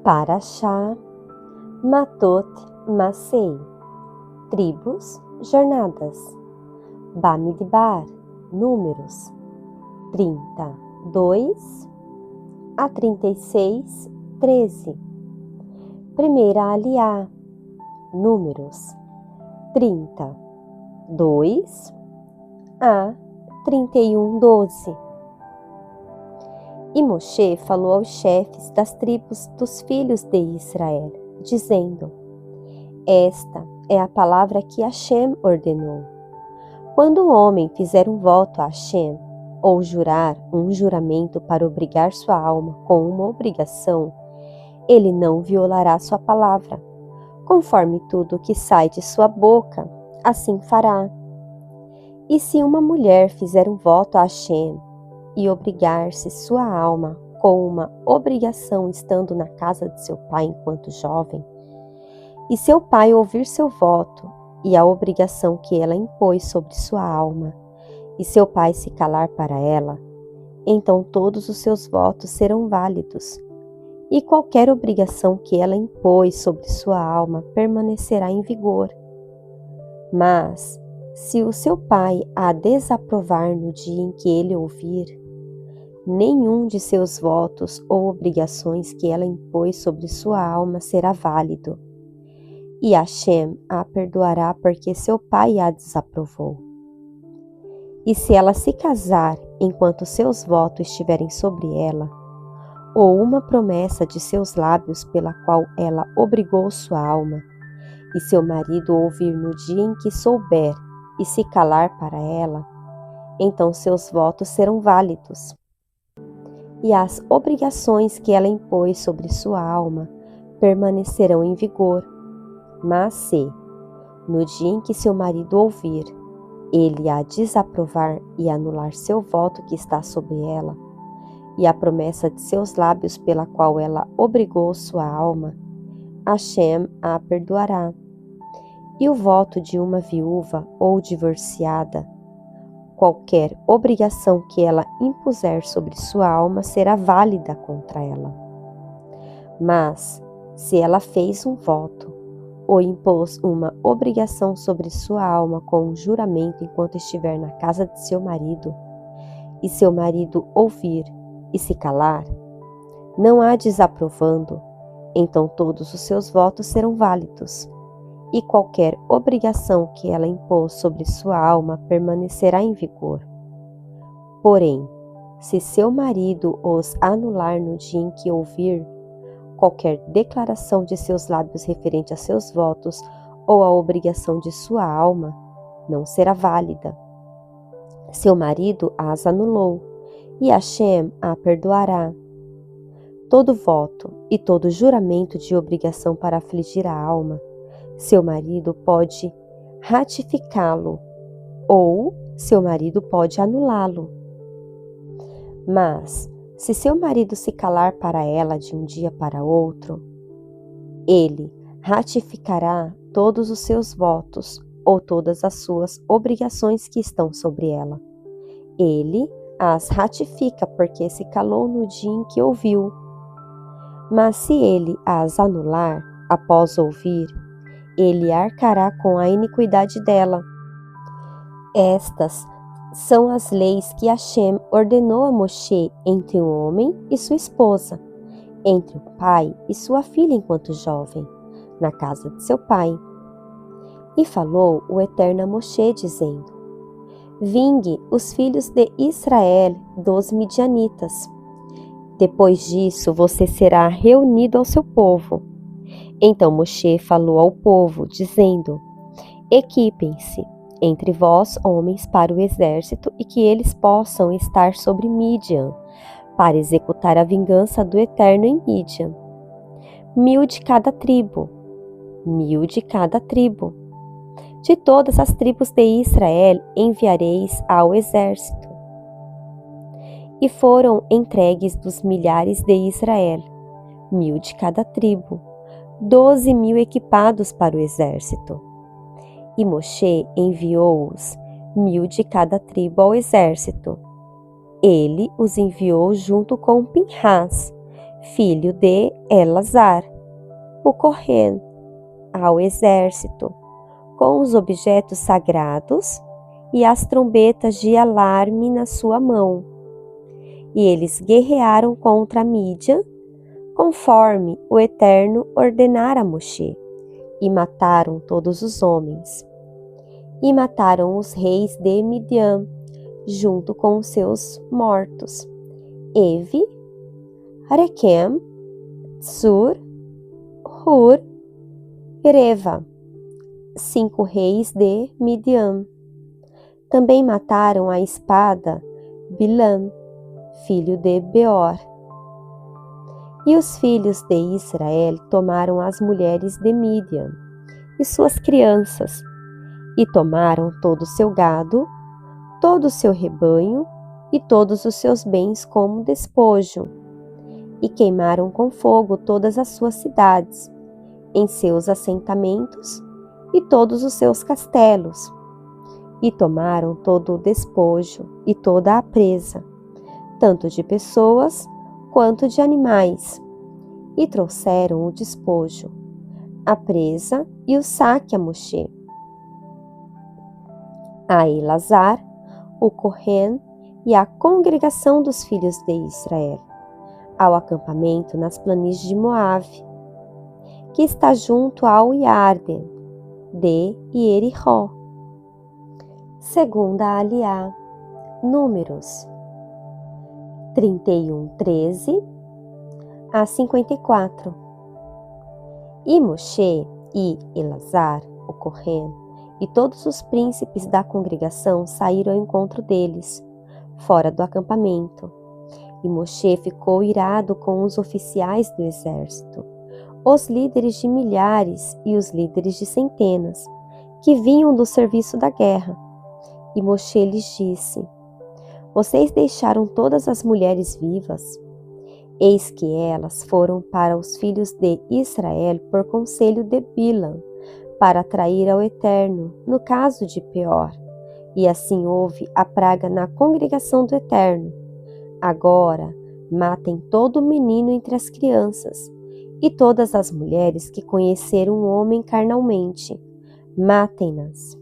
Parashá Matot Masei. Tribos, jornadas. Bamidbar, números 32 a 36, 13. Primeira aliá, números 32 a 31, 12. E Moshe falou aos chefes das tribos dos filhos de Israel, dizendo: Esta é a palavra que Hashem ordenou. Quando um homem fizer um voto a Hashem, ou jurar um juramento para obrigar sua alma com uma obrigação, ele não violará sua palavra. Conforme tudo que sai de sua boca, assim fará. E se uma mulher fizer um voto a Hashem, e obrigar-se sua alma com uma obrigação estando na casa de seu pai enquanto jovem, e seu pai ouvir seu voto e a obrigação que ela impôs sobre sua alma, e seu pai se calar para ela, então todos os seus votos serão válidos, e qualquer obrigação que ela impôs sobre sua alma permanecerá em vigor. Mas, se o seu pai a desaprovar no dia em que ele ouvir, nenhum de seus votos ou obrigações que ela impôs sobre sua alma será válido, e Hashem a perdoará porque seu pai a desaprovou. E se ela se casar enquanto seus votos estiverem sobre ela, ou uma promessa de seus lábios pela qual ela obrigou sua alma, e seu marido ouvir no dia em que souber e se calar para ela, então seus votos serão válidos. E as obrigações que ela impôs sobre sua alma permanecerão em vigor. Mas se, no dia em que seu marido ouvir, ele a desaprovar e anular seu voto que está sobre ela, e a promessa de seus lábios pela qual ela obrigou sua alma, Hashem a perdoará. E o voto de uma viúva ou divorciada, qualquer obrigação que ela impuser sobre sua alma será válida contra ela. Mas, se ela fez um voto, ou impôs uma obrigação sobre sua alma com um juramento enquanto estiver na casa de seu marido, e seu marido ouvir e se calar, não a desaprovando, então todos os seus votos serão válidos, e qualquer obrigação que ela impôs sobre sua alma permanecerá em vigor. Porém, se seu marido os anular no dia em que ouvir, qualquer declaração de seus lábios referente a seus votos ou a obrigação de sua alma não será válida. Seu marido as anulou, e Hashem a perdoará. Todo voto e todo juramento de obrigação para afligir a alma, seu marido pode ratificá-lo, ou seu marido pode anulá-lo. Mas, se seu marido se calar para ela de um dia para outro, ele ratificará todos os seus votos ou todas as suas obrigações que estão sobre ela. Ele as ratifica porque se calou no dia em que ouviu. Mas se ele as anular após ouvir, ele arcará com a iniquidade dela. Estas são as leis que Hashem ordenou a Moshe entre um homem e sua esposa, entre o pai e sua filha enquanto jovem, na casa de seu pai. E falou o Eterno a Moshe, dizendo: Vingue os filhos de Israel dos midianitas. Depois disso você será reunido ao seu povo. Então Moshe falou ao povo, dizendo: Equipem-se entre vós, homens, para o exército, e que eles possam estar sobre Midian, para executar a vingança do Eterno em Midian. 1000 de cada tribo, 1000 de cada tribo. De todas as tribos de Israel enviareis ao exército. E foram entregues dos milhares de Israel, 1000 de cada tribo, 12.000 equipados para o exército. E Moshe enviou-os, 1000 de cada tribo ao exército. Ele os enviou junto com Pinhas, filho de Elazar, o Cohen, ao exército, com os objetos sagrados e as trombetas de alarme na sua mão. E eles guerrearam contra Mídian, conforme o Eterno ordenara a Moshe, e mataram todos os homens. E mataram os reis de Midian, junto com os seus mortos: Evi, Requem, Tsur, Hur e Reva, 5 reis de Midian. Também mataram à espada Bilam, filho de Beor. E os filhos de Israel tomaram as mulheres de Midian e suas crianças, e tomaram todo o seu gado, todo o seu rebanho e todos os seus bens como despojo, e queimaram com fogo todas as suas cidades, em seus assentamentos e todos os seus castelos, e tomaram todo o despojo e toda a presa, tanto de pessoas quanto de animais, e trouxeram o despojo, a presa e o saque a Moshe, a Elazar, o Cohen e a congregação dos filhos de Israel, ao acampamento nas planícies de Moabe, que está junto ao Iarden, de Ierihó. Segunda Aliá, Números 31:13 a 54. E Moshe e Elazar, o Cohen, e todos os príncipes da congregação saíram ao encontro deles, fora do acampamento. E Moshe ficou irado com os oficiais do exército, os líderes de milhares e os líderes de centenas, que vinham do serviço da guerra. E Moshe lhes disse: Vocês deixaram todas as mulheres vivas? Eis que elas foram para os filhos de Israel por conselho de Bilam, para atrair ao Eterno, no caso de Peor. E assim houve a praga na congregação do Eterno. Agora, matem todo menino entre as crianças, e todas as mulheres que conheceram um homem carnalmente, matem-nas.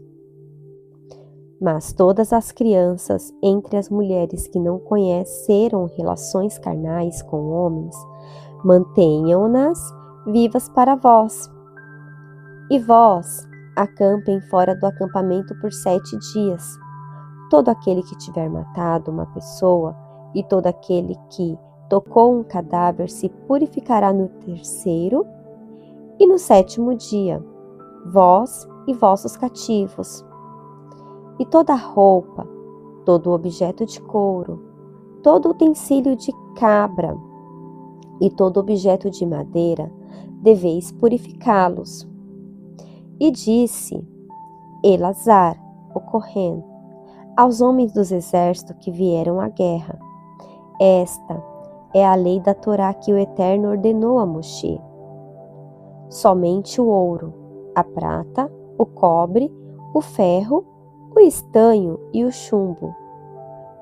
Mas todas as crianças entre as mulheres que não conheceram relações carnais com homens, mantenham-nas vivas para vós. E vós, acampem fora do acampamento por 7 dias. Todo aquele que tiver matado uma pessoa e todo aquele que tocou um cadáver se purificará no 3º e no 7º dia, vós e vossos cativos. E toda roupa, todo objeto de couro, todo utensílio de cabra e todo objeto de madeira, deveis purificá-los. E disse Elazar, o Cohen, aos homens dos exércitos que vieram à guerra: Esta é a lei da Torá que o Eterno ordenou a Moshe. Somente o ouro, a prata, o cobre, o ferro, o estanho e o chumbo,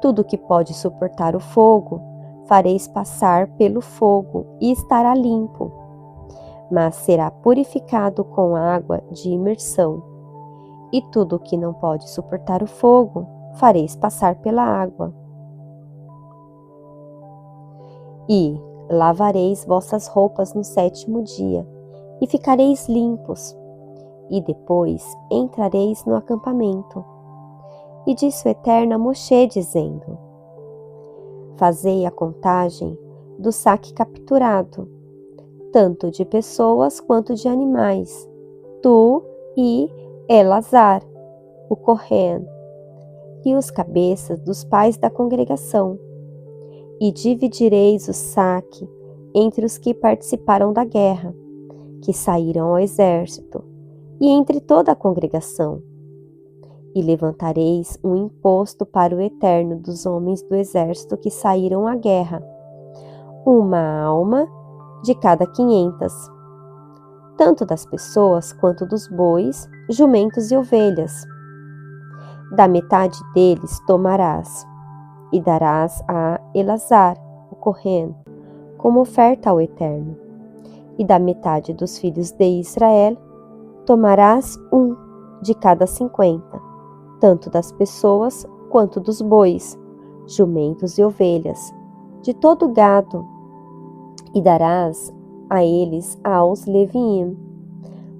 tudo que pode suportar o fogo, fareis passar pelo fogo e estará limpo, mas será purificado com água de imersão. E tudo que não pode suportar o fogo, fareis passar pela água. E lavareis vossas roupas no 7º dia, e ficareis limpos, e depois entrareis no acampamento. E disse o Eterno a Moshe, dizendo: Fazei a contagem do saque capturado, tanto de pessoas quanto de animais, tu e Elazar, o Cohen, e os cabeças dos pais da congregação, e dividireis o saque entre os que participaram da guerra, que saíram ao exército, e entre toda a congregação. E levantareis um imposto para o Eterno dos homens do exército que saíram à guerra, 1 alma de cada 500, tanto das pessoas quanto dos bois, jumentos e ovelhas. Da metade deles tomarás, e darás a Elazar, o Cohen, como oferta ao Eterno. E da metade dos filhos de Israel tomarás um de cada 50, tanto das pessoas quanto dos bois, jumentos e ovelhas, de todo o gado, e darás a eles aos Leviim,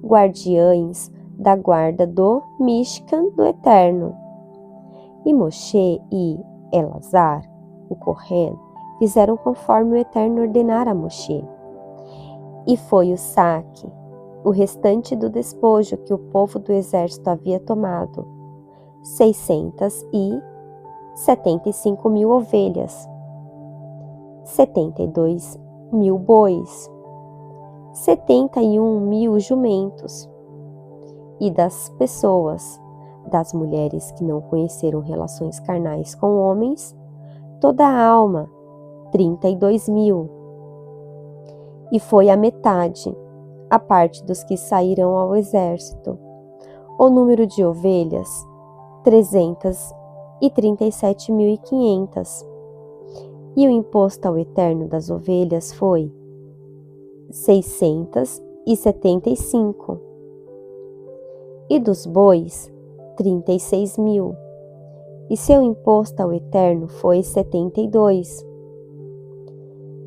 guardiães da guarda do Mishkan do Eterno. E Moshe e Elazar, o Cohen, fizeram conforme o Eterno ordenara a Moshe. E foi o saque, o restante do despojo que o povo do exército havia tomado, 675.000 ovelhas, 72.000 bois, 71.000 jumentos, e das pessoas, das mulheres que não conheceram relações carnais com homens, toda a alma, 32.000. E foi a metade, a parte dos que saíram ao exército. O número de ovelhas, 337.500. E o imposto ao Eterno das ovelhas foi 675. E dos bois, 36.000. E seu imposto ao Eterno foi 72.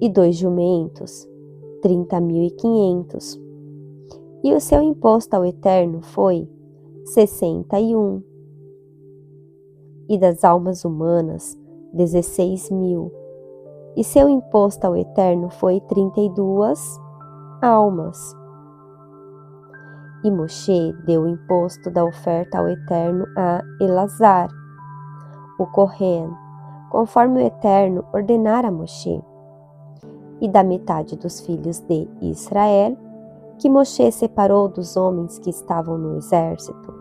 E dos jumentos, 30.500. E o seu imposto ao Eterno foi 61. E das almas humanas, 16.000. E seu imposto ao Eterno foi 32 almas. E Moshe deu o imposto da oferta ao Eterno a Elazar, o Cohen, conforme o Eterno ordenara a Moshe. E da metade dos filhos de Israel, que Moshe separou dos homens que estavam no exército,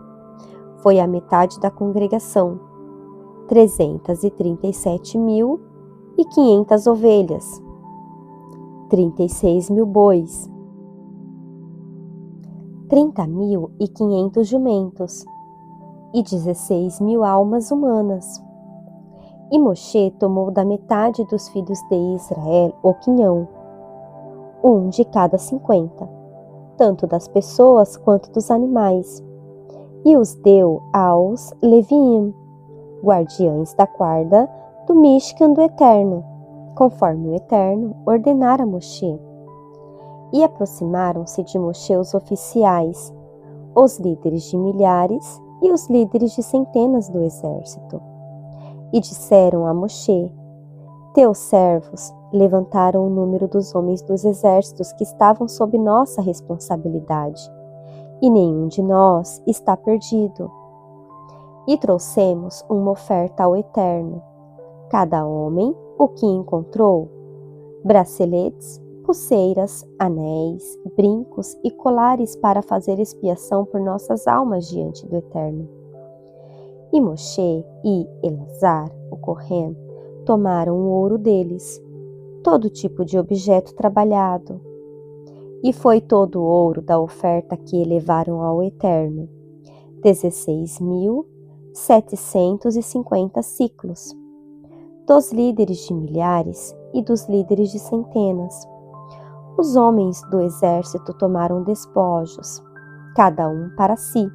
foi a metade da congregação, 337.500 ovelhas, 36.000 bois, 30.500 jumentos e 16.000 almas humanas. E Moshe tomou da metade dos filhos de Israel o quinhão, um de cada 50, tanto das pessoas quanto dos animais, e os deu aos Leviim, guardiães da guarda do Mishkan do Eterno, conforme o Eterno ordenara a Moshe. E aproximaram-se de Moshe os oficiais, os líderes de milhares e os líderes de centenas do exército. E disseram a Moshe: Teus servos levantaram o número dos homens dos exércitos que estavam sob nossa responsabilidade, e nenhum de nós está perdido. E trouxemos uma oferta ao Eterno, cada homem o que encontrou: braceletes, pulseiras, anéis, brincos e colares para fazer expiação por nossas almas diante do Eterno. E Moshe e Elazar, o Cohen, tomaram o ouro deles, todo tipo de objeto trabalhado. E foi todo o ouro da oferta que elevaram ao Eterno, 16.750 siclos, dos líderes de milhares e dos líderes de centenas. Os homens do exército tomaram despojos, cada um para si.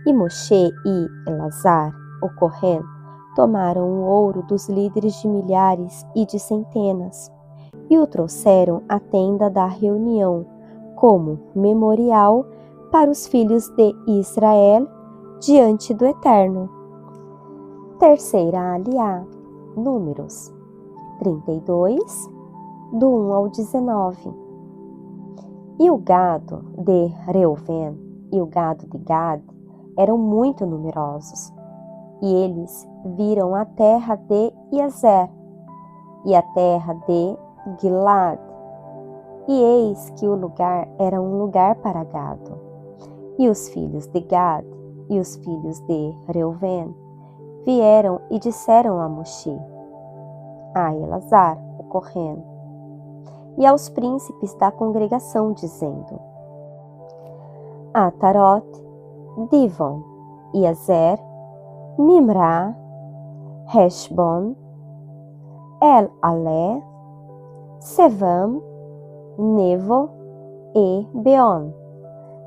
E Moshe e Elazar, o Cohen, tomaram o ouro dos líderes de milhares e de centenas, e o trouxeram à tenda da reunião, como memorial para os filhos de Israel, diante do Eterno. Terceira aliá, Números 32, do 1 ao 19. E o gado de Reuven e o gado de Gad eram muito numerosos, e eles viram a terra de Iazer e a terra de Gilad, e eis que o lugar era um lugar para gado. E os filhos de Gad e os filhos de Reuven vieram e disseram a Moshe, a Elazar, o Cohen, e aos príncipes da congregação, dizendo: Atarot, Divon, Iazer, Nimrá, Heshbon, El-Alé, Sevam, Nevo e Beon.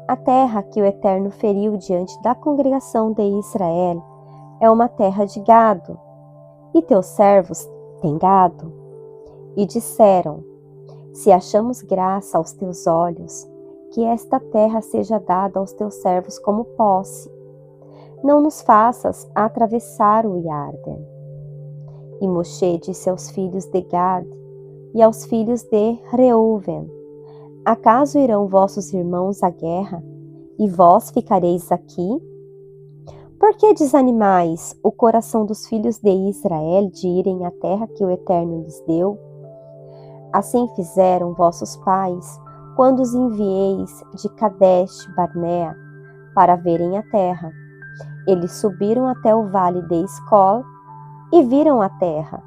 A terra que o Eterno feriu diante da congregação de Israel é uma terra de gado, e teus servos têm gado. E disseram: se achamos graça aos teus olhos, que esta terra seja dada aos teus servos como posse. Não nos faças atravessar o Iarden. E Moshe disse aos filhos de Gad e aos filhos de Reuven: acaso irão vossos irmãos à guerra, e vós ficareis aqui? Por que desanimais o coração dos filhos de Israel de irem à terra que o Eterno lhes deu? Assim fizeram vossos pais, quando os envieis de Kadesh Barnea para verem a terra. Eles subiram até o vale de Escol e viram a terra,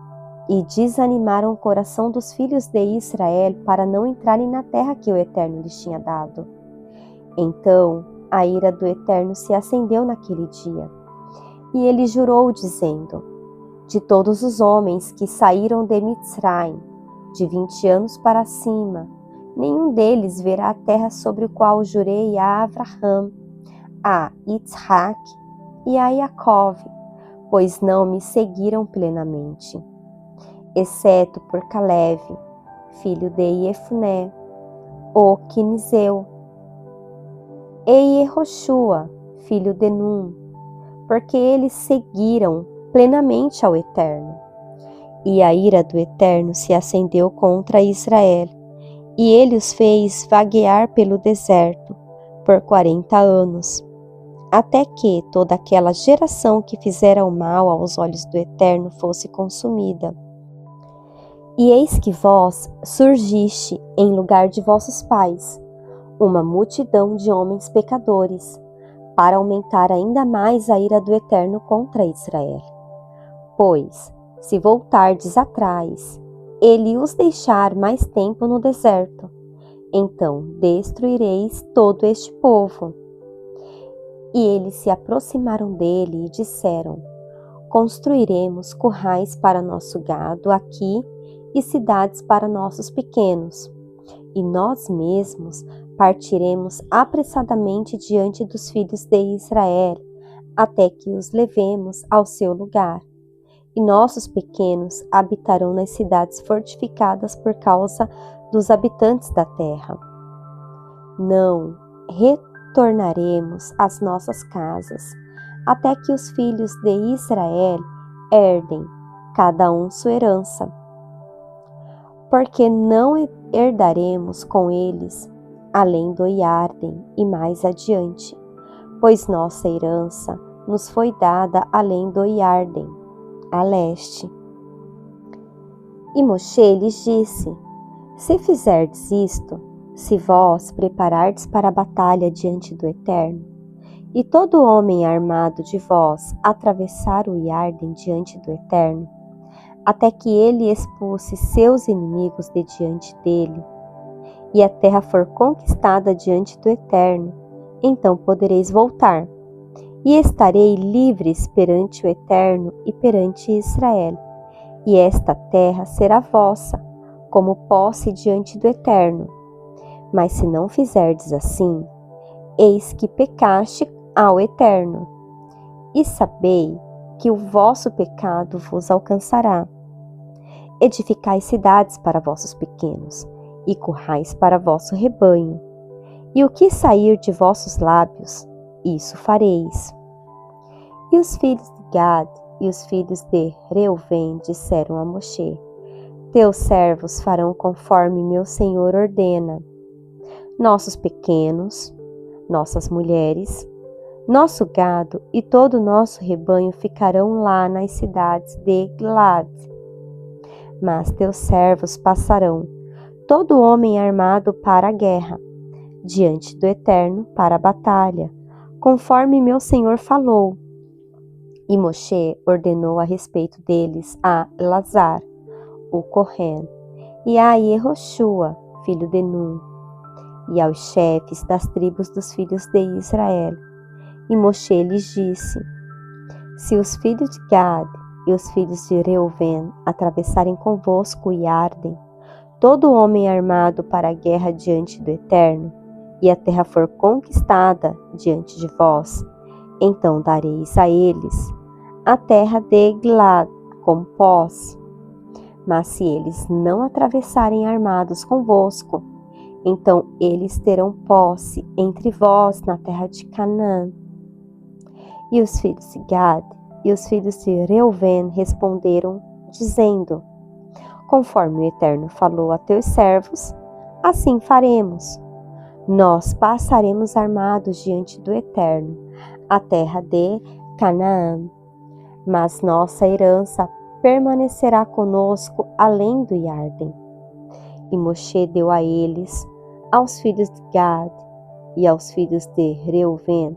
e desanimaram o coração dos filhos de Israel para não entrarem na terra que o Eterno lhes tinha dado. Então a ira do Eterno se acendeu naquele dia, e ele jurou, dizendo: de todos os homens que saíram de Mitzraim, de 20 anos para cima, nenhum deles verá a terra sobre a qual jurei a Abraham, a Isaac e a Jacó, pois não me seguiram plenamente, exceto por Caleb, filho de Jefuné, o Quinizeu, e Yehoshua, filho de Nun, porque eles seguiram plenamente ao Eterno. E a ira do Eterno se acendeu contra Israel, e ele os fez vaguear pelo deserto por 40 anos, até que toda aquela geração que fizera o mal aos olhos do Eterno fosse consumida. E eis que vós surgiste em lugar de vossos pais, uma multidão de homens pecadores, para aumentar ainda mais a ira do Eterno contra Israel. Pois, se voltardes atrás, ele os deixar mais tempo no deserto, então destruireis todo este povo. E eles se aproximaram dele e disseram: construiremos currais para nosso gado aqui e cidades para nossos pequenos, e nós mesmos partiremos apressadamente diante dos filhos de Israel, até que os levemos ao seu lugar. E nossos pequenos habitarão nas cidades fortificadas por causa dos habitantes da terra. Não retornaremos às nossas casas, até que os filhos de Israel herdem, cada um sua herança. Porque não herdaremos com eles além do Iarden e mais adiante, pois nossa herança nos foi dada além do Iarden, a leste. E Moshe lhes disse: se fizerdes isto, se vós preparardes para a batalha diante do Eterno, e todo homem armado de vós atravessar o Iarden diante do Eterno, até que ele expulse seus inimigos de diante dele, e a terra for conquistada diante do Eterno, então podereis voltar, e estarei livres perante o Eterno e perante Israel, e esta terra será vossa, como posse diante do Eterno. Mas se não fizerdes assim, eis que pecaste ao Eterno, e sabei que o vosso pecado vos alcançará. Edificai cidades para vossos pequenos, e currais para vosso rebanho, e o que sair de vossos lábios, isso fareis. E os filhos de Gad e os filhos de Reuven disseram a Moshe: teus servos farão conforme meu senhor ordena. Nossos pequenos, nossas mulheres, nosso gado e todo o nosso rebanho ficarão lá nas cidades de Gilad. Mas teus servos passarão, todo homem armado para a guerra, diante do Eterno para a batalha, conforme meu senhor falou. E Moshe ordenou a respeito deles a Elazar, o Cohen, e a Yehoshua, filho de Nun, e aos chefes das tribos dos filhos de Israel. E Moshe lhes disse: se os filhos de Gad e os filhos de Reuven atravessarem convosco o Iarden, todo homem armado para a guerra diante do Eterno, e a terra for conquistada diante de vós, então dareis a eles a terra de Gilad como posse. Mas se eles não atravessarem armados convosco, então eles terão posse entre vós na terra de Canaã. E os filhos de Gad e os filhos de Reuven responderam, dizendo: conforme o Eterno falou a teus servos, assim faremos. Nós passaremos armados diante do Eterno, a terra de Canaã, mas nossa herança permanecerá conosco além do Iarden. E Moshe deu a eles, aos filhos de Gad e aos filhos de Reuven,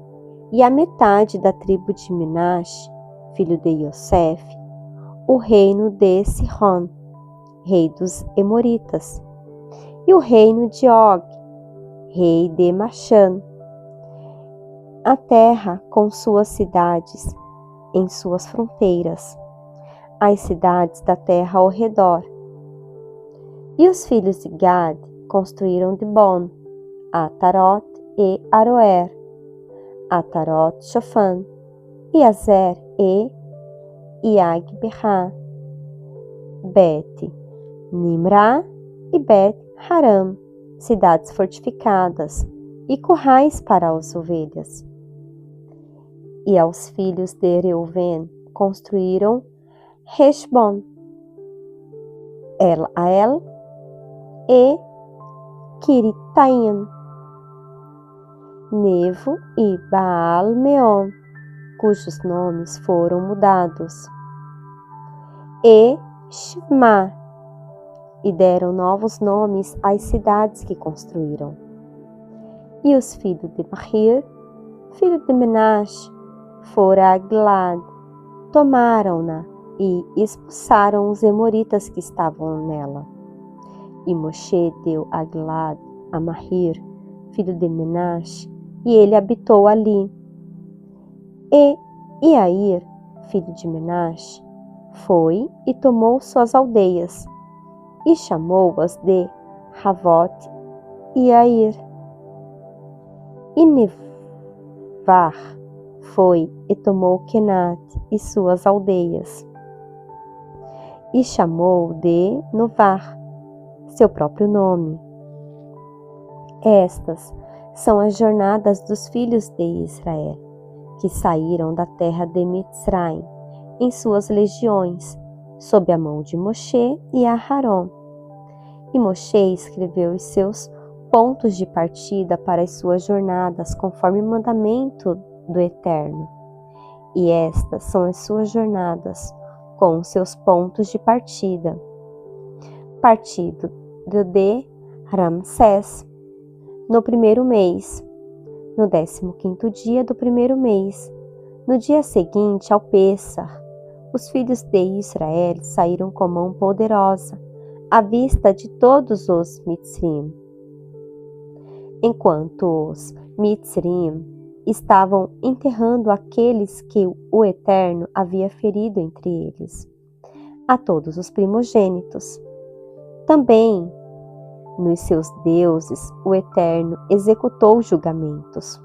e a metade da tribo de Menaxe, filho de Yosef, o reino de Sihon, rei dos Emoritas, e o reino de Og, rei de Machã, a terra com suas cidades, em suas fronteiras, as cidades da terra ao redor. E os filhos de Gad construíram Dibon, Atarot e Aroer, Atarot Shofan, e Azer e Iag-Berá, Bet Nimrá e Bet Haram, cidades fortificadas, e currais para as ovelhas. E aos filhos de Reuven construíram Heshbon, El-Ael e Kiritaim, Nevo e Baal-Meon, cujos nomes foram mudados, e Shma, e deram novos nomes às cidades que construíram. E os filhos de Mahir, filho de Menaxe, foram a Gilad, tomaram-na e expulsaram os emoritas que estavam nela. E Moshe deu a Gilad a Mahir, filho de Menaxe, e ele habitou ali. E Iair, filho de Menaxe, foi e tomou suas aldeias, e chamou-as de Havot Iair. E Nevar foi e tomou Kenat e suas aldeias, e chamou de Novar, seu próprio nome. Estas são as jornadas dos filhos de Israel, que saíram da terra de Mitzraim, em suas legiões, sob a mão de Moshe e Aharon. E Moshe escreveu os seus pontos de partida para as suas jornadas, conforme o mandamento do Eterno. E estas são as suas jornadas, com os seus pontos de partida. Partido de Ramsés, no primeiro mês, no 15º dia do primeiro mês, no dia seguinte ao Pêssar, os filhos de Israel saíram com mão poderosa, à vista de todos os Mitzrim. Enquanto os Mitzrim estavam enterrando aqueles que o Eterno havia ferido entre eles, a todos os primogênitos. Também nos seus deuses o Eterno executou julgamentos.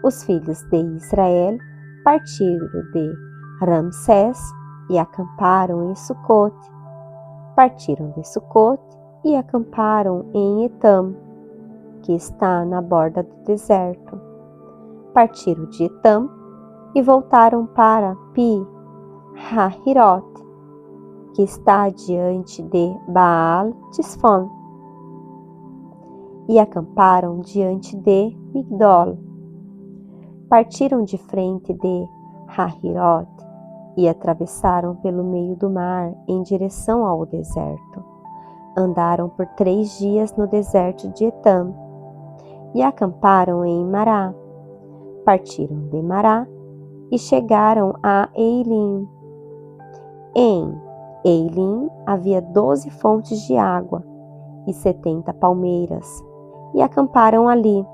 Os filhos de Israel partiram de Ramsés e acamparam em Sucote. Partiram de Sucote e acamparam em Etam, que está na borda do deserto. Partiram de Etam e voltaram para Pi-Hahirot, que está diante de Baal-Tisfon, e acamparam diante de Migdol. Partiram de frente de Hahirot e atravessaram pelo meio do mar em direção ao deserto. Andaram por 3 dias no deserto de Etam e acamparam em Mará. Partiram de Mará e chegaram a Eilim. Em Eilim havia 12 fontes de água e 70 palmeiras, e acamparam ali.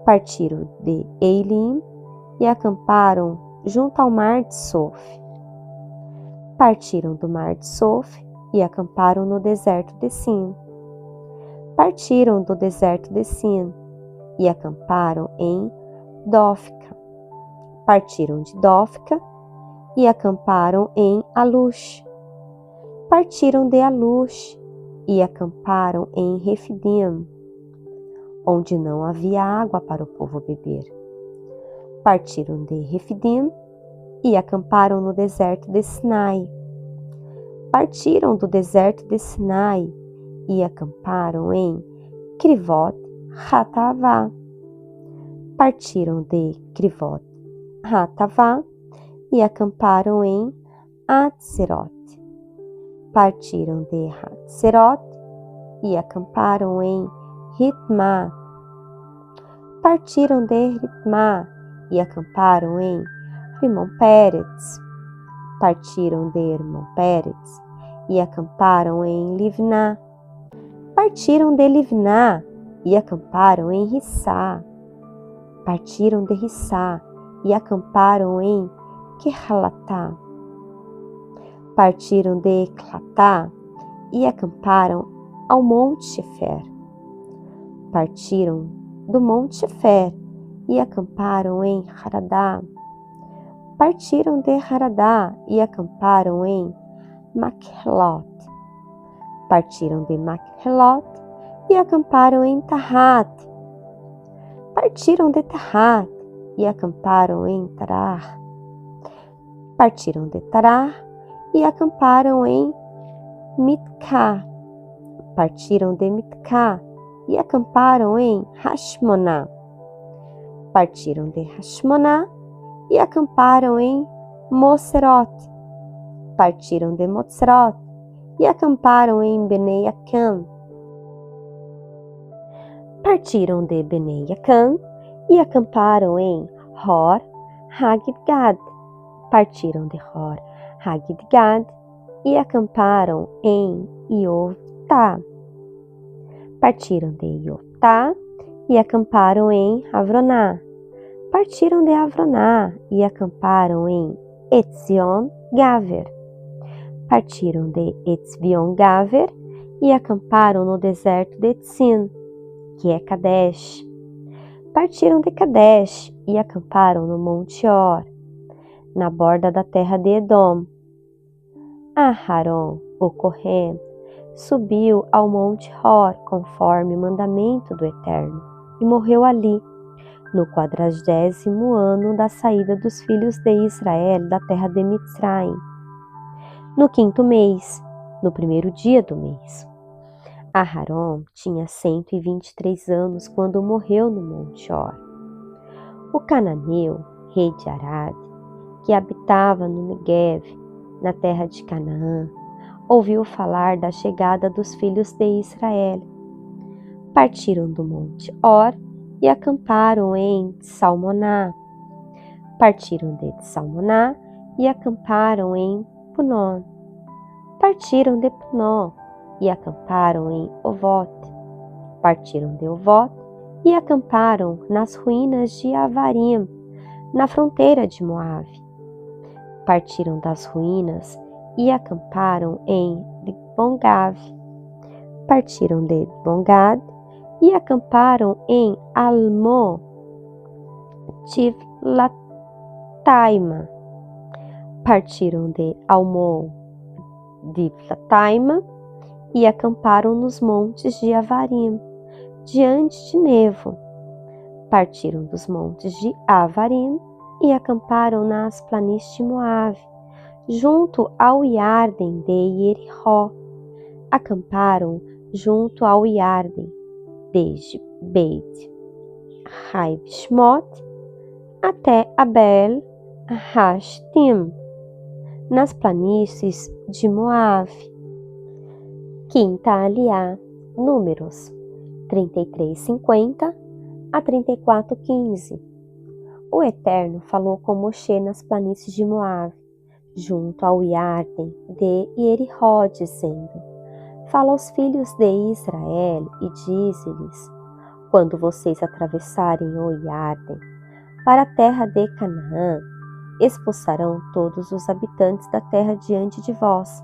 Partiram de Eilim e acamparam junto ao mar de Sof. Partiram do mar de Sof e acamparam no deserto de Sin. Partiram do deserto de Sin e acamparam em Dófica. Partiram de Dófica e acamparam em Alush. Partiram de Alush e acamparam em Refidim, onde não havia água para o povo beber. Partiram de Refidim e acamparam no deserto de Sinai. Partiram do deserto de Sinai e acamparam em Krivot Hatavá. Partiram de Krivot Hatavá e acamparam em Hatzerote. Partiram de Hatzerote e acamparam em Ritmá. Partiram de Ritmá e acamparam em Rimon Peretz. Partiram de Rimon Peretz e acamparam em Livná. Partiram de Livná e acamparam em Rissá. Partiram de Rissá e acamparam em Kehalatá. Partiram de Eclatá e acamparam ao Monte Shefer. Partiram do Monte Shefer e acamparam em Haradá. Partiram de Haradá e acamparam em Makhelot. Partiram de Makhelot e acamparam em Tahat. Partiram de Tahat e acamparam em Tarar. Partiram de Tarar e acamparam em Mitká. Partiram de Mitká e acamparam em Hashmoná. Partiram de Hashmoná e acamparam em Moserot. Partiram de Moserot e acamparam em Bnei Akan. Partiram de Bnei Akan e acamparam em Hor Hagidgad. Partiram de Hor Hagidgad e acamparam em Iovtá. Partiram de Iovtá e acamparam em Avroná. Partiram de Avroná e acamparam em Etzion Gaver. Partiram de Etzion Gaver e acamparam no deserto de Etzim, que é Kadesh. Partiram de Kadesh e acamparam no Monte Or, na borda da terra de Edom. Aharon, o Kohen, subiu ao Monte Hor conforme o mandamento do Eterno e morreu ali, no 40º ano da saída dos filhos de Israel da terra de Mitzraim, no 5º mês, no 1º dia do mês. Aharon tinha 123 anos quando morreu no Monte Hor. O cananeu, rei de Arad, que habitava no Negev, na terra de Canaã, ouviu falar da chegada dos filhos de Israel. Partiram do Monte Hor e acamparam em Salmoná. Partiram de Salmoná e acamparam em Punon. Partiram de Punon e acamparam em Ovot. Partiram de Ovot e acamparam nas ruínas de Avarim, na fronteira de Moabe. Partiram das ruínas e acamparam em Dibongad. Partiram de Dibongad e acamparam em Almon Tivlataima. Partiram de Almon Tivlataima e acamparam nos montes de Avarim, diante de Nevo. Partiram dos montes de Avarim e acamparam nas planícies de Moabe, junto ao Iarden de Yerihó. Acamparam junto ao Iarden, desde Beit Raibshmot até Abel Hashtim, nas planícies de Moabe. Quinta Aliá, Números 33:50 a 34:15. O Eterno falou com Moshe nas planícies de Moabe, junto ao Iarden de Yerihó, dizendo: Fala aos filhos de Israel e dize-lhes: quando vocês atravessarem o Iarden para a terra de Canaã, expulsarão todos os habitantes da terra diante de vós,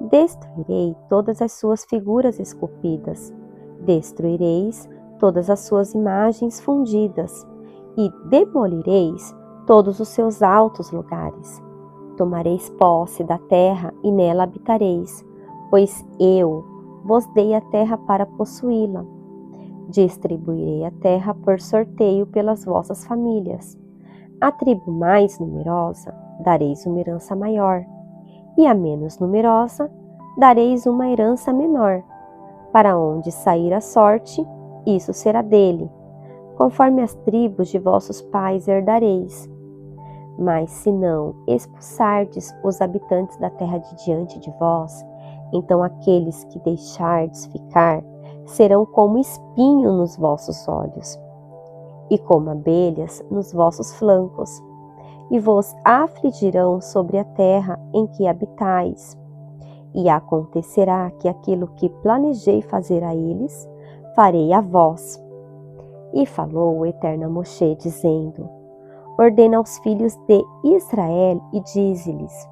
Destruirei todas as suas figuras esculpidas, destruireis todas as suas imagens fundidas, e demolireis todos os seus altos lugares. Tomareis posse da terra e nela habitareis, pois eu vos dei a terra para possuí-la. Distribuirei a terra por sorteio pelas vossas famílias. À tribo mais numerosa dareis uma herança maior, e à menos numerosa dareis uma herança menor. Para onde sair a sorte, isso será dele. Conforme as tribos de vossos pais herdareis. Mas se não expulsardes os habitantes da terra de diante de vós, então aqueles que deixardes ficar serão como espinho nos vossos olhos, e como abelhas nos vossos flancos, e vos afligirão sobre a terra em que habitais. E acontecerá que aquilo que planejei fazer a eles, farei a vós. E falou o Eterno a Moshe, dizendo: Ordena aos filhos de Israel e dize-lhes: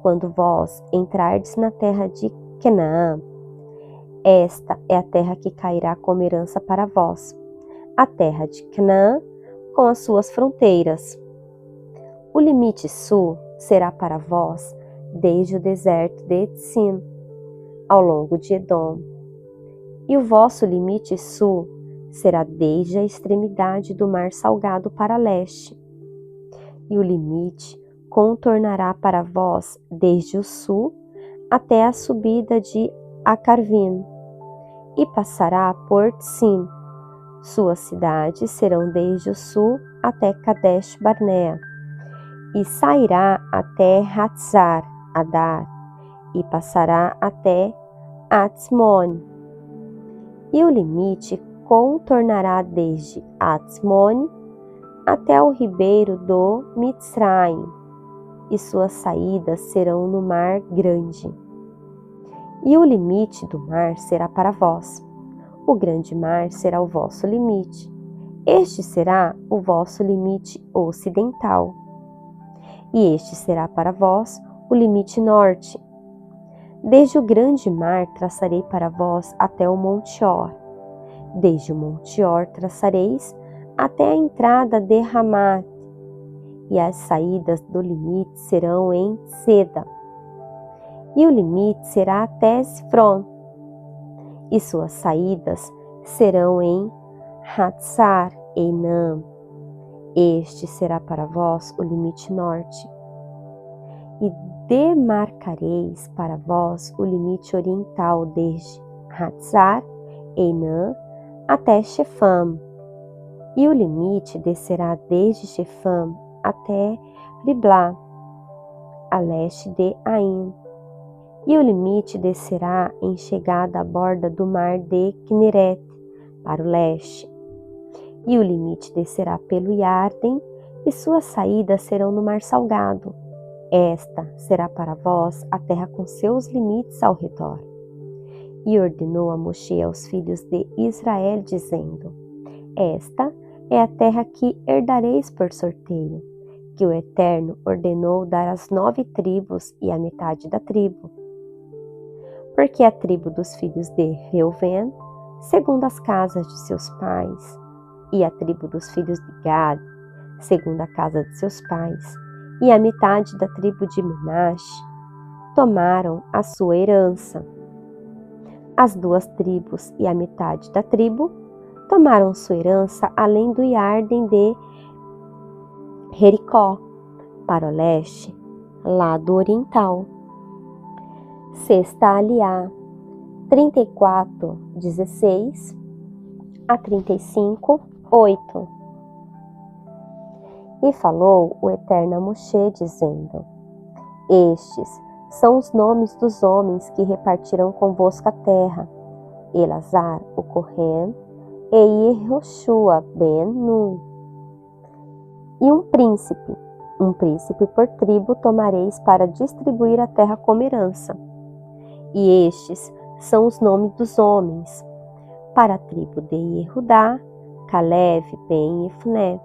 Quando vós entrardes na terra de Canaã, esta é a terra que cairá como herança para vós, a terra de Canaã com as suas fronteiras. O limite sul será para vós desde o deserto de Etzim, ao longo de Edom. E o vosso limite sul será desde a extremidade do mar Salgado para leste. E o limite contornará para vós desde o sul até a subida de Acarvim, e passará por Tzim. Suas cidades serão desde o sul até Kadesh Barnea, e sairá até Hatzar Adar, e passará até Atzmon. E o limite contornará desde Atzmon até o ribeiro do Mitzraim, e suas saídas serão no mar grande. E o limite do mar será para vós. O grande mar será o vosso limite. Este será o vosso limite ocidental. E este será para vós o limite norte. Desde o grande mar traçarei para vós até o Monte Or. Desde o Monte Or traçareis até a entrada de Hamat, e as saídas do limite serão em Seda. E o limite será até Sifron, e suas saídas serão em Hatzar Einam. Este será para vós o limite norte. E demarcareis para vós o limite oriental desde Hatzar Einam até Shefam. E o limite descerá desde Shefam até Riblá, a leste de Ain. E o limite descerá em chegada à borda do mar de Kinneret, para o leste. E o limite descerá pelo Iarden, e suas saídas serão no mar Salgado. Esta será para vós a terra com seus limites ao redor. E ordenou a Moshe aos filhos de Israel, dizendo: Esta é a terra que herdareis por sorteio, que o Eterno ordenou dar às 9 tribos e à metade da tribo. Porque a tribo dos filhos de Reuven, segundo as casas de seus pais, e a tribo dos filhos de Gad, segundo a casa de seus pais, e a metade da tribo de Menashe, tomaram a sua herança. As 2 tribos e a metade da tribo tomaram sua herança além do Iarden de Jericó, para o leste, lado oriental. Sexta Aliá, 34, 16 a 35, 8. E falou o Eterno a Moshe, dizendo: Estes são os nomes dos homens que repartirão convosco a terra: Elazar, o Cohen, e Yehoshua ben Nun. E um príncipe por tribo tomareis para distribuir a terra como herança. E estes são os nomes dos homens: para a tribo de Yehudá, Caleb ben Yefné.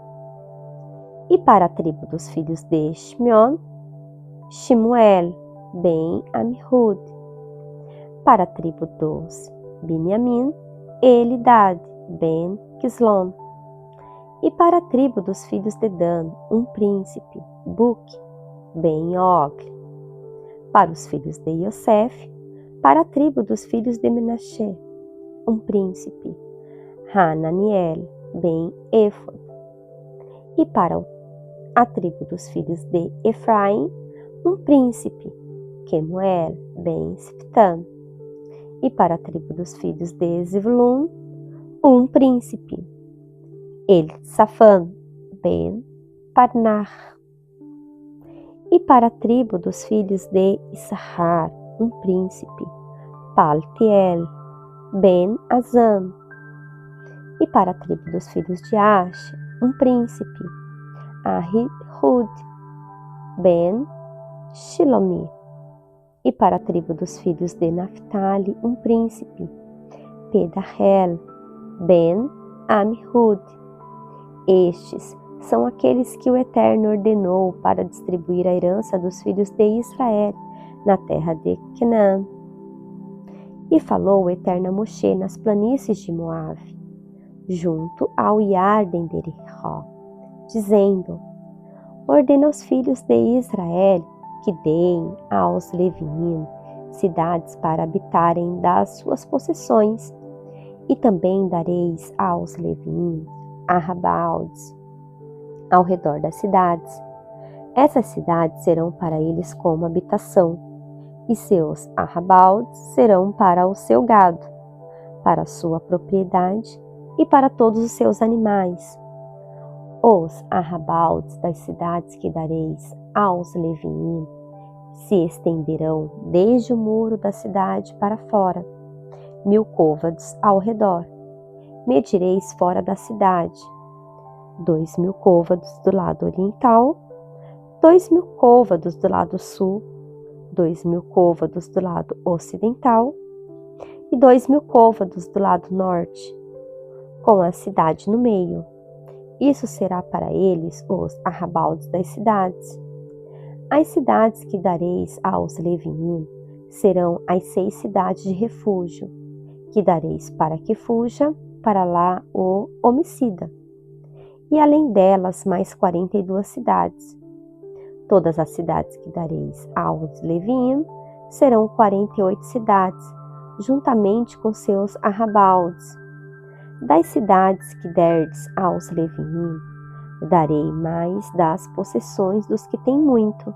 E para a tribo dos filhos de Shimeon, Shemuel ben Amihud. Para a tribo dos Beniamim, Elidad ben Quislon. E para a tribo dos filhos de Dan, um príncipe, Buque ben Ogli. Para os filhos de Yosef, para a tribo dos filhos de Menaxé, um príncipe, Hananiel ben Efod. E para a tribo dos filhos de Efraim, um príncipe, Quemuel ben Siftan. E para a tribo dos filhos de Zebulun, um príncipe, Elisafan ben Parnar. E para a tribo dos filhos de Issachar, um príncipe, Paltiel ben Azan. E para a tribo dos filhos de Asher, um príncipe, Ahihud ben Shilomi. E para a tribo dos filhos de Naphtali, um príncipe, Pedahel ben Amihud. Estes são aqueles que o Eterno ordenou para distribuir a herança dos filhos de Israel na terra de Canaã. E falou o Eterno a Moshe nas planícies de Moabe, junto ao Iarden de Ericó, dizendo: ordena aos filhos de Israel que deem aos Leviim cidades para habitarem das suas possessões, e também dareis aos Leviim arrabaldes ao redor das cidades. Essas cidades serão para eles como habitação, e seus arrabaldes serão para o seu gado, para a sua propriedade e para todos os seus animais. Os arrabaldes das cidades que dareis aos Leviim se estenderão desde o muro da cidade para fora, 1000 côvados ao redor. Medireis fora da cidade 2000 côvados do lado oriental, 2000 côvados do lado sul, 2000 côvados do lado ocidental e 2000 côvados do lado norte, com a cidade no meio. Isso será para eles os arrabaldes das cidades. As cidades que dareis aos Leviim serão as 6 cidades de refúgio, que dareis para que fuja para lá o homicida. E além delas mais 42 cidades. Todas as cidades que dareis aos Leviim serão 48 cidades, juntamente com seus arrabaldes. Das cidades que derdes aos Leviim, darei mais das possessões dos que têm muito,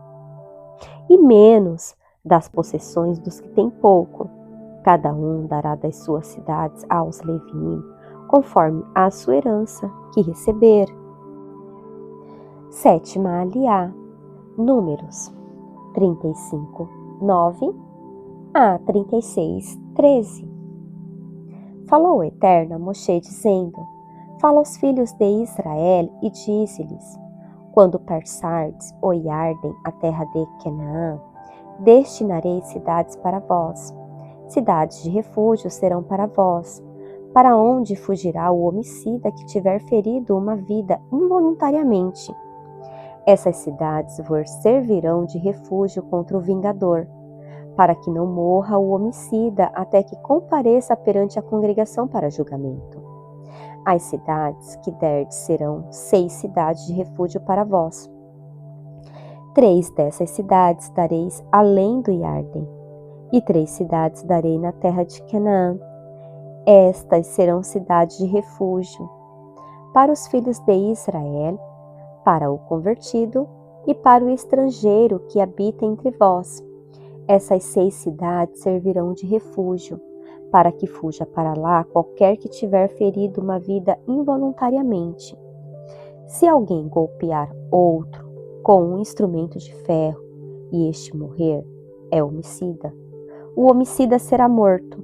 e menos das possessões dos que têm pouco. Cada um dará das suas cidades aos Leviim, conforme a sua herança que receber. 7ª Aliá, Números 35, 9 a 36, 13. Falou o Eterno a Moshe, dizendo: fala aos filhos de Israel e dize-lhes: quando passardes o Iarden, a terra de Canaã, destinarei cidades para vós. Cidades de refúgio serão para vós, para onde fugirá o homicida que tiver ferido uma vida involuntariamente. Essas cidades vos servirão de refúgio contra o vingador, para que não morra o homicida até que compareça perante a congregação para julgamento. As cidades que derdes serão 6 cidades de refúgio para vós. 3 dessas cidades dareis além do Iarden, e 3 cidades darei na terra de Canaã. Estas serão cidades de refúgio para os filhos de Israel, para o convertido e para o estrangeiro que habita entre vós. Essas 6 cidades servirão de refúgio, para que fuja para lá qualquer que tiver ferido uma vida involuntariamente. Se alguém golpear outro com um instrumento de ferro e este morrer, é homicida. O homicida será morto.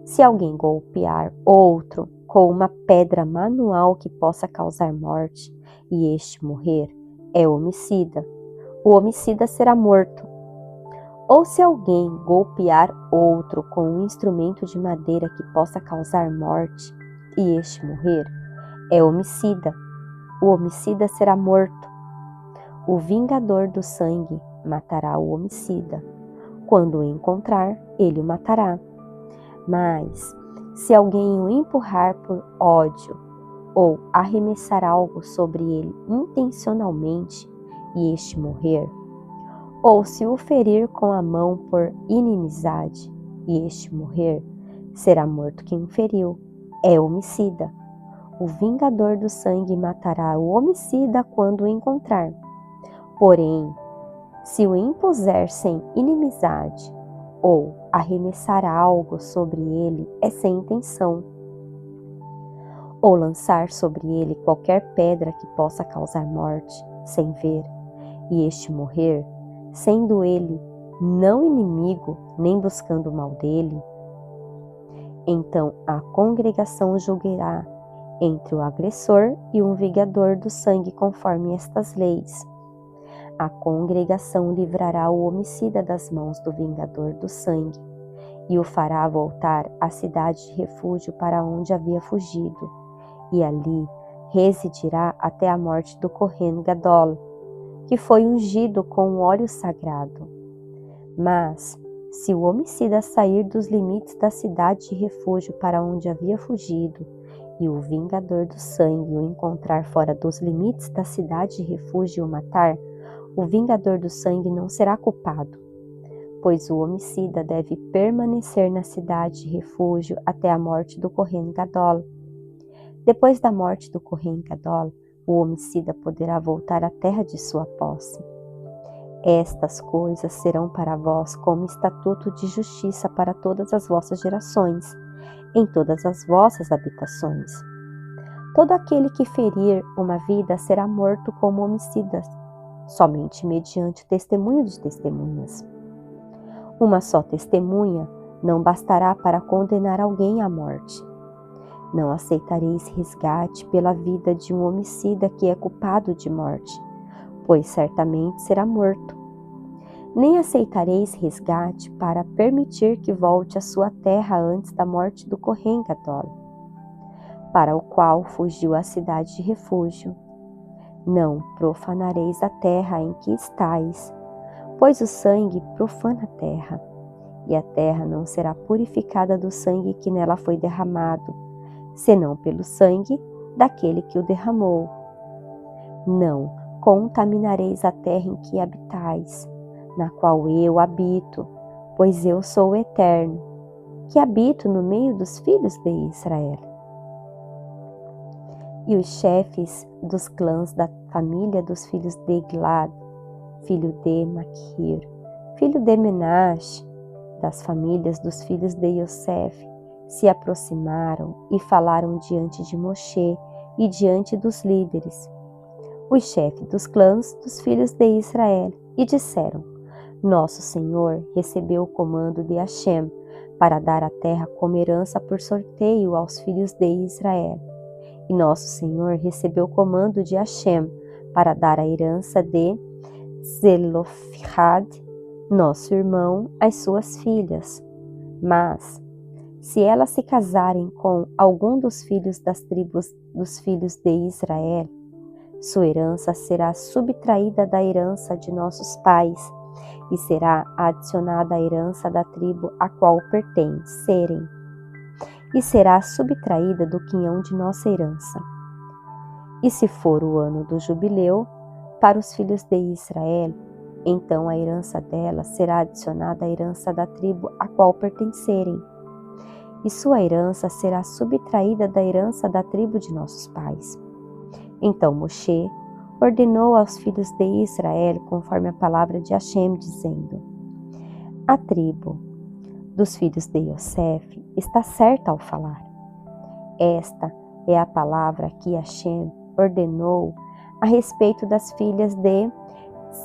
Se alguém golpear outro com uma pedra manual que possa causar morte e este morrer, é homicida. O homicida será morto. Ou se alguém golpear outro com um instrumento de madeira que possa causar morte e este morrer, é homicida. O homicida será morto. O vingador do sangue matará o homicida. Quando o encontrar, ele o matará. Mas, se alguém o empurrar por ódio ou arremessar algo sobre ele intencionalmente e este morrer, ou se o ferir com a mão por inimizade e este morrer, será morto quem o feriu. É homicida. O vingador do sangue matará o homicida quando o encontrar. Porém, se o impuser sem inimizade ou arremessar algo sobre ele é sem intenção, ou lançar sobre ele qualquer pedra que possa causar morte, sem ver, e este morrer, sendo ele não inimigo nem buscando o mal dele, então a congregação julgará entre o agressor e um vingador do sangue conforme estas leis. A congregação livrará o homicida das mãos do vingador do sangue e o fará voltar à cidade de refúgio para onde havia fugido, e ali residirá até a morte do Kohen Gadol, que foi ungido com o óleo sagrado. Mas, se o homicida sair dos limites da cidade de refúgio para onde havia fugido, e o vingador do sangue o encontrar fora dos limites da cidade de refúgio e o matar, o vingador do sangue não será culpado, pois o homicida deve permanecer na cidade de refúgio até a morte do Kohen Gadol. Depois da morte do Kohen Gadol, o homicida poderá voltar à terra de sua posse. Estas coisas serão para vós como estatuto de justiça para todas as vossas gerações, em todas as vossas habitações. Todo aquele que ferir uma vida será morto como homicida, somente mediante o testemunho de testemunhas. Uma só testemunha não bastará para condenar alguém à morte. Não aceitareis resgate pela vida de um homicida que é culpado de morte, pois certamente será morto. Nem aceitareis resgate para permitir que volte à sua terra antes da morte do Kohen Gadol, para o qual fugiu à cidade de refúgio. Não profanareis a terra em que estais, pois o sangue profana a terra, e a terra não será purificada do sangue que nela foi derramado, senão pelo sangue daquele que o derramou. Não contaminareis a terra em que habitais, na qual eu habito, pois eu sou o Eterno, que habito no meio dos filhos de Israel. E os chefes dos clãs da família dos filhos de Gilad, filho de Maquir, filho de Menash, das famílias dos filhos de Yosef, se aproximaram e falaram diante de Moshe e diante dos líderes, os chefes dos clãs dos filhos de Israel, e disseram: Nosso Senhor recebeu o comando de Hashem para dar a terra como herança por sorteio aos filhos de Israel. E nosso Senhor recebeu o comando de Hashem para dar a herança de Zelofhad, nosso irmão, às suas filhas. Mas, se elas se casarem com algum dos filhos das tribos dos filhos de Israel, sua herança será subtraída da herança de nossos pais e será adicionada à herança da tribo a qual pertencerem, e será subtraída do quinhão de nossa herança. E se for o ano do jubileu, para os filhos de Israel, então a herança dela será adicionada à herança da tribo a qual pertencerem, e sua herança será subtraída da herança da tribo de nossos pais. Então Moshe ordenou aos filhos de Israel conforme a palavra de Hashem, dizendo: A tribo dos filhos de Yosef está certa ao falar. Esta é a palavra que Hashem ordenou a respeito das filhas de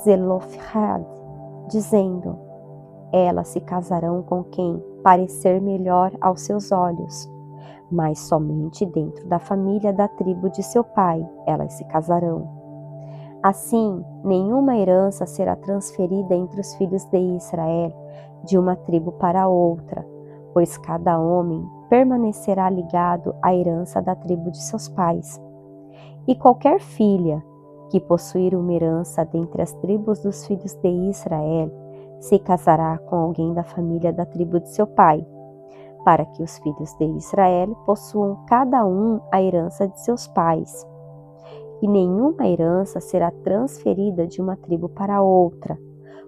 Zelofhad, dizendo: Elas se casarão com quem parecer melhor aos seus olhos, mas somente dentro da família da tribo de seu pai elas se casarão. Assim, nenhuma herança será transferida entre os filhos de Israel de uma tribo para outra, pois cada homem permanecerá ligado à herança da tribo de seus pais. E qualquer filha que possuir uma herança dentre as tribos dos filhos de Israel se casará com alguém da família da tribo de seu pai, para que os filhos de Israel possuam cada um a herança de seus pais. E nenhuma herança será transferida de uma tribo para outra,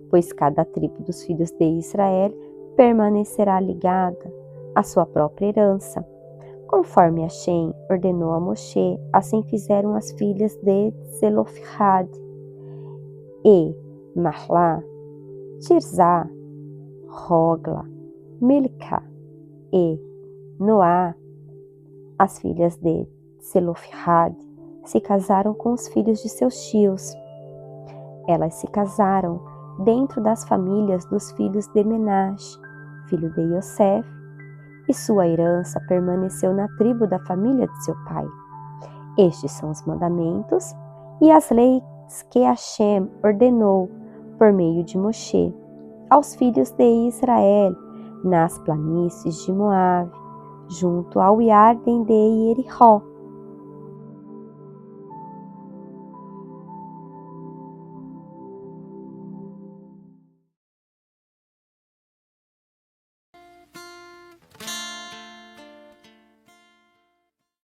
pois cada tribo dos filhos de Israel permanecerá ligada à sua própria herança. Conforme Hashem ordenou a Moshe, assim fizeram as filhas de Zelofhad e Mahlá, Tirzá, Rogla, Milca e Noá. As filhas de Zelofhad se casaram com os filhos de seus tios. Elas se casaram dentro das famílias dos filhos de Menash, filho de Yosef, e sua herança permaneceu na tribo da família de seu pai. Estes são os mandamentos e as leis que Hashem ordenou por meio de Moshe aos filhos de Israel nas planícies de Moabe, junto ao Iarden de Jericó,